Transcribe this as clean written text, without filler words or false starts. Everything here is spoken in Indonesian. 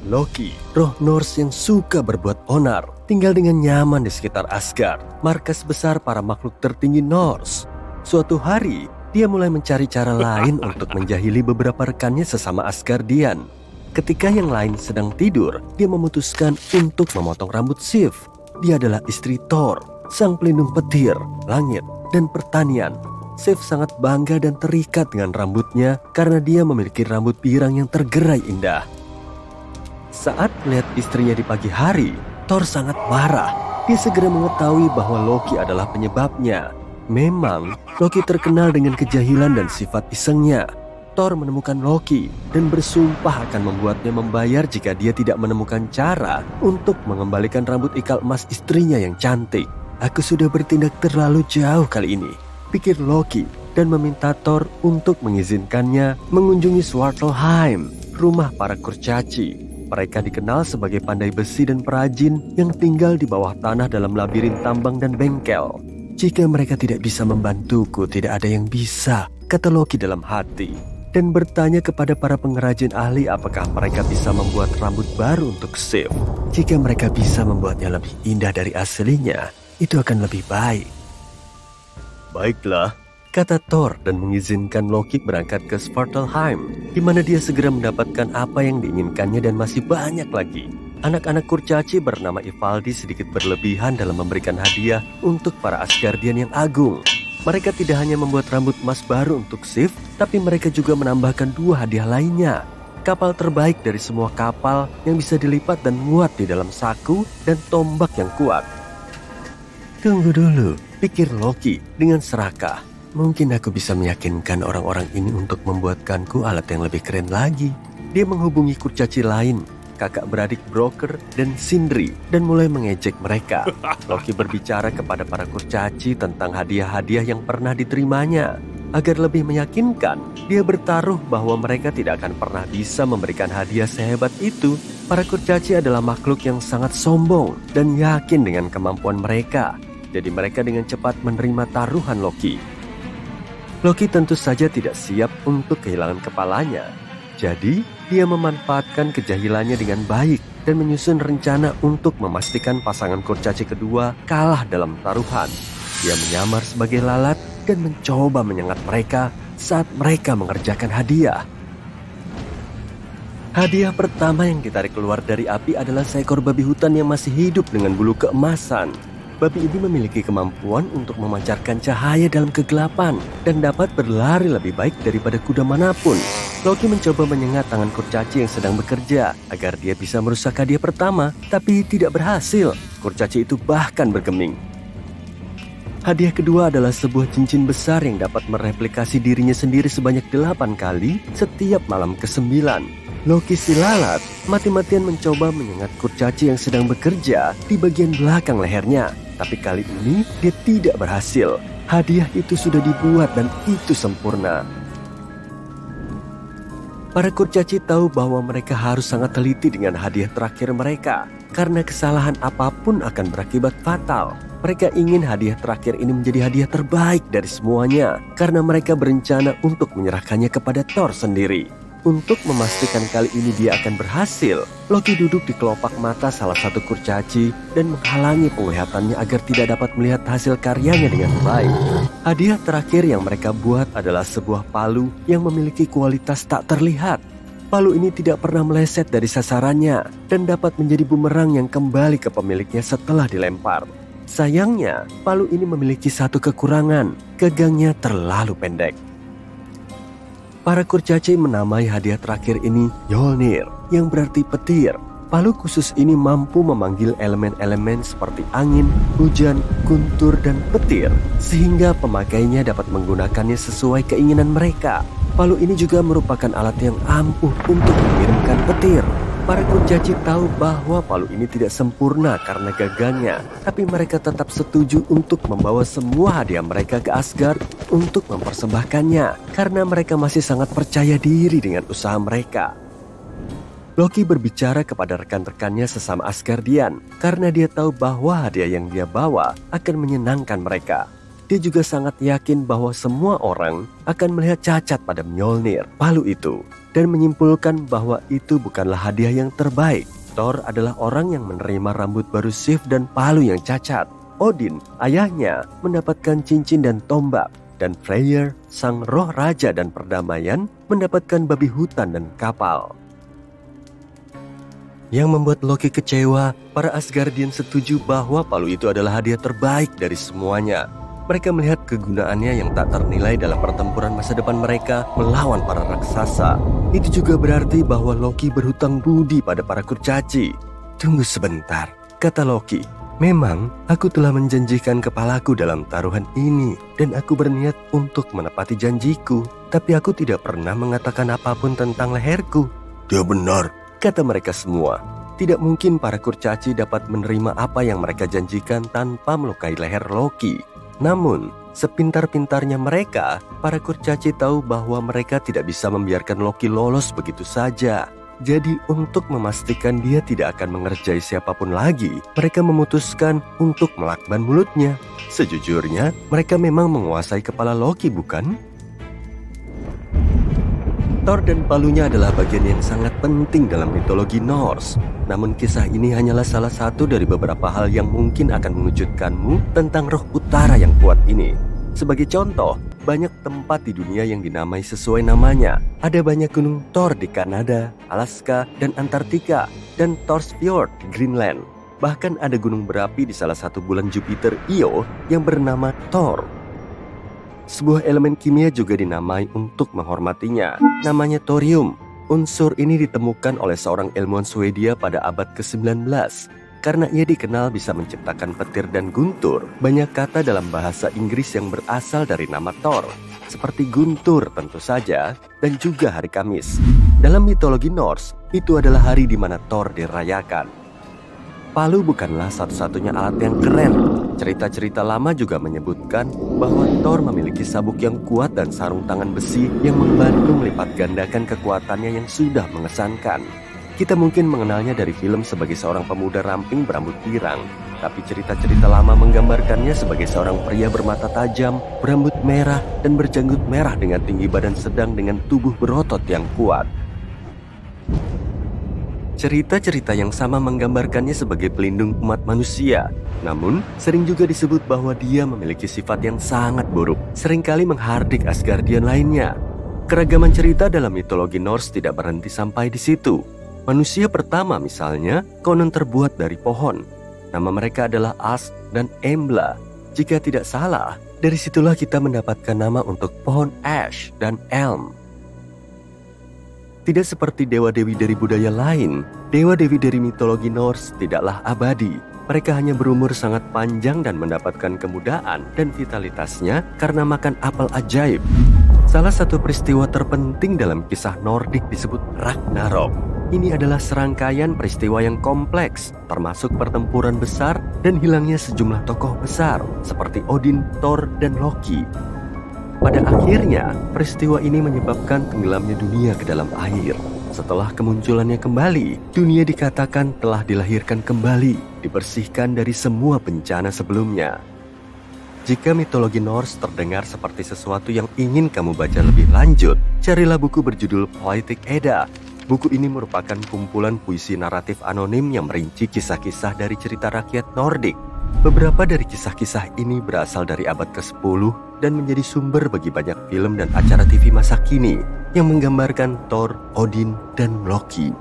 Loki, roh Norse yang suka berbuat onar, tinggal dengan nyaman di sekitar Asgard, markas besar para makhluk tertinggi Norse. Suatu hari, dia mulai mencari cara lain untuk menjahili beberapa rekannya sesama Asgardian. Ketika yang lain sedang tidur, dia memutuskan untuk memotong rambut Sif. Dia adalah istri Thor, sang pelindung petir, langit, dan pertanian. Sif sangat bangga dan terikat dengan rambutnya karena dia memiliki rambut pirang yang tergerai indah. Saat melihat istrinya di pagi hari, Thor sangat marah. Dia segera mengetahui bahwa Loki adalah penyebabnya. Memang, Loki terkenal dengan kejahilan dan sifat isengnya. Thor menemukan Loki dan bersumpah akan membuatnya membayar jika dia tidak menemukan cara untuk mengembalikan rambut ikal emas istrinya yang cantik. Aku sudah bertindak terlalu jauh kali ini, pikir Loki, dan meminta Thor untuk mengizinkannya mengunjungi Svartalfheim, rumah para kurcaci. Mereka dikenal sebagai pandai besi dan perajin yang tinggal di bawah tanah dalam labirin tambang dan bengkel. Jika mereka tidak bisa membantuku, tidak ada yang bisa, kata Loki dalam hati. Dan bertanya kepada para pengrajin ahli apakah mereka bisa membuat rambut baru untuk Sif. Jika mereka bisa membuatnya lebih indah dari aslinya, itu akan lebih baik. Baiklah, kata Thor dan mengizinkan Loki berangkat ke Svartalfheim, di mana dia segera mendapatkan apa yang diinginkannya dan masih banyak lagi. Anak-anak kurcaci bernama Ivaldi sedikit berlebihan dalam memberikan hadiah untuk para Asgardian yang agung. Mereka tidak hanya membuat rambut emas baru untuk Sif, tapi mereka juga menambahkan 2 hadiah lainnya. Kapal terbaik dari semua kapal yang bisa dilipat dan muat di dalam saku dan tombak yang kuat. Tunggu dulu, pikir Loki dengan serakah. Mungkin aku bisa meyakinkan orang-orang ini untuk membuatkanku alat yang lebih keren lagi. Dia menghubungi kurcaci lain, kakak beradik Broker dan Sindri, dan mulai mengejek mereka. Loki berbicara kepada para kurcaci tentang hadiah-hadiah yang pernah diterimanya. Agar lebih meyakinkan, dia bertaruh bahwa mereka tidak akan pernah bisa memberikan hadiah sehebat itu. Para kurcaci adalah makhluk yang sangat sombong dan yakin dengan kemampuan mereka. Jadi mereka dengan cepat menerima taruhan Loki. Loki tentu saja tidak siap untuk kehilangan kepalanya. Jadi, dia memanfaatkan kejahilannya dengan baik dan menyusun rencana untuk memastikan pasangan kurcaci kedua kalah dalam taruhan. Dia menyamar sebagai lalat dan mencoba menyengat mereka saat mereka mengerjakan hadiah. Hadiah pertama yang ditarik keluar dari api adalah seekor babi hutan yang masih hidup dengan bulu keemasan. Babi ini memiliki kemampuan untuk memancarkan cahaya dalam kegelapan dan dapat berlari lebih baik daripada kuda manapun. Loki mencoba menyengat tangan kurcaci yang sedang bekerja agar dia bisa merusak hadiah pertama, tapi tidak berhasil. Kurcaci itu bahkan bergeming. Hadiah kedua adalah sebuah cincin besar yang dapat mereplikasi dirinya sendiri sebanyak 8 kali setiap malam ke-9. Loki si lalat mati-matian mencoba menyengat kurcaci yang sedang bekerja di bagian belakang lehernya. Tapi kali ini dia tidak berhasil. Hadiah itu sudah dibuat dan itu sempurna. Para kurcaci tahu bahwa mereka harus sangat teliti dengan hadiah terakhir mereka. Karena kesalahan apapun akan berakibat fatal. Mereka ingin hadiah terakhir ini menjadi hadiah terbaik dari semuanya. Karena mereka berencana untuk menyerahkannya kepada Thor sendiri. Untuk memastikan kali ini dia akan berhasil, Loki duduk di kelopak mata salah satu kurcaci dan menghalangi penglihatannya agar tidak dapat melihat hasil karyanya dengan baik. Hadiah terakhir yang mereka buat adalah sebuah palu yang memiliki kualitas tak terlihat. Palu ini tidak pernah meleset dari sasarannya dan dapat menjadi bumerang yang kembali ke pemiliknya setelah dilempar. Sayangnya, palu ini memiliki satu kekurangan, gagangnya terlalu pendek. Para kurcaci menamai hadiah terakhir ini Mjolnir, yang berarti petir. Palu khusus ini mampu memanggil elemen-elemen seperti angin, hujan, guntur, dan petir, sehingga pemakainya dapat menggunakannya sesuai keinginan mereka. Palu ini juga merupakan alat yang ampuh untuk mengirimkan petir. Para kurcaci tahu bahwa palu ini tidak sempurna karena gagangnya, tapi mereka tetap setuju untuk membawa semua hadiah mereka ke Asgard untuk mempersembahkannya, karena mereka masih sangat percaya diri dengan usaha mereka. Loki berbicara kepada rekan-rekannya sesama Asgardian, karena dia tahu bahwa hadiah yang dia bawa akan menyenangkan mereka. dia juga sangat yakin bahwa semua orang akan melihat cacat pada Mjolnir, palu itu, dan menyimpulkan bahwa itu bukanlah hadiah yang terbaik. Thor adalah orang yang menerima rambut baru Sif dan palu yang cacat. Odin, ayahnya, mendapatkan cincin dan tombak. Dan Freyr, sang roh raja dan perdamaian, mendapatkan babi hutan dan kapal. Yang membuat Loki kecewa, para Asgardian setuju bahwa palu itu adalah hadiah terbaik dari semuanya. Mereka melihat kegunaannya yang tak ternilai dalam pertempuran masa depan mereka melawan para raksasa. Itu juga berarti bahwa Loki berhutang budi pada para kurcaci. Tunggu sebentar, kata Loki. Memang aku telah menjanjikan kepalaku dalam taruhan ini dan aku berniat untuk menepati janjiku. Tapi aku tidak pernah mengatakan apapun tentang leherku. Dia benar, kata mereka semua. Tidak mungkin para kurcaci dapat menerima apa yang mereka janjikan tanpa melukai leher Loki. Namun, sepintar-pintarnya mereka, para kurcaci tahu bahwa mereka tidak bisa membiarkan Loki lolos begitu saja. Jadi, untuk memastikan dia tidak akan mengerjai siapapun lagi, mereka memutuskan untuk melakban mulutnya. Sejujurnya, mereka memang menguasai kepala Loki, bukan? Thor dan palunya adalah bagian yang sangat penting dalam mitologi Norse. Namun kisah ini hanyalah salah satu dari beberapa hal yang mungkin akan mengejutkanmu tentang roh utara yang kuat ini. Sebagai contoh, banyak tempat di dunia yang dinamai sesuai namanya. Ada banyak gunung Thor di Kanada, Alaska, dan Antartika, dan Thor's Fjord di Greenland. Bahkan ada gunung berapi di salah satu bulan Jupiter, Io, yang bernama Thor. Sebuah elemen kimia juga dinamai untuk menghormatinya, namanya thorium. Unsur ini ditemukan oleh seorang ilmuwan Swedia pada abad ke-19. Karena ia dikenal bisa menciptakan petir dan guntur, banyak kata dalam bahasa Inggris yang berasal dari nama Thor, seperti guntur tentu saja, dan juga hari Kamis. Dalam mitologi Norse, itu adalah hari di mana Thor dirayakan. Palu bukanlah satu-satunya alat yang keren. Cerita-cerita lama juga menyebutkan bahwa Thor memiliki sabuk yang kuat dan sarung tangan besi yang membantu melipat gandakan kekuatannya yang sudah mengesankan. Kita mungkin mengenalnya dari film sebagai seorang pemuda ramping berambut pirang, tapi cerita-cerita lama menggambarkannya sebagai seorang pria bermata tajam, berambut merah, dan berjanggut merah dengan tinggi badan sedang dengan tubuh berotot yang kuat. Cerita-cerita yang sama menggambarkannya sebagai pelindung umat manusia. Namun, sering juga disebut bahwa dia memiliki sifat yang sangat buruk, seringkali menghardik Asgardian lainnya. Keragaman cerita dalam mitologi Norse tidak berhenti sampai di situ. Manusia pertama misalnya, konon terbuat dari pohon. Nama mereka adalah Ask dan Embla. Jika tidak salah, dari situlah kita mendapatkan nama untuk pohon Ash dan Elm. Tidak seperti dewa-dewi dari budaya lain, dewa-dewi dari mitologi Norse tidaklah abadi. Mereka hanya berumur sangat panjang dan mendapatkan kemudahan dan vitalitasnya karena makan apel ajaib. Salah satu peristiwa terpenting dalam kisah Nordik disebut Ragnarok. Ini adalah serangkaian peristiwa yang kompleks, termasuk pertempuran besar dan hilangnya sejumlah tokoh besar seperti Odin, Thor, dan Loki. Pada akhirnya, peristiwa ini menyebabkan tenggelamnya dunia ke dalam air. Setelah kemunculannya kembali, dunia dikatakan telah dilahirkan kembali, dibersihkan dari semua bencana sebelumnya. Jika mitologi Norse terdengar seperti sesuatu yang ingin kamu baca lebih lanjut, carilah buku berjudul Poetic Edda. Buku ini merupakan kumpulan puisi naratif anonim yang merinci kisah-kisah dari cerita rakyat Nordik. Beberapa dari kisah-kisah ini berasal dari abad ke-10 dan menjadi sumber bagi banyak film dan acara TV masa kini yang menggambarkan Thor, Odin, dan Loki.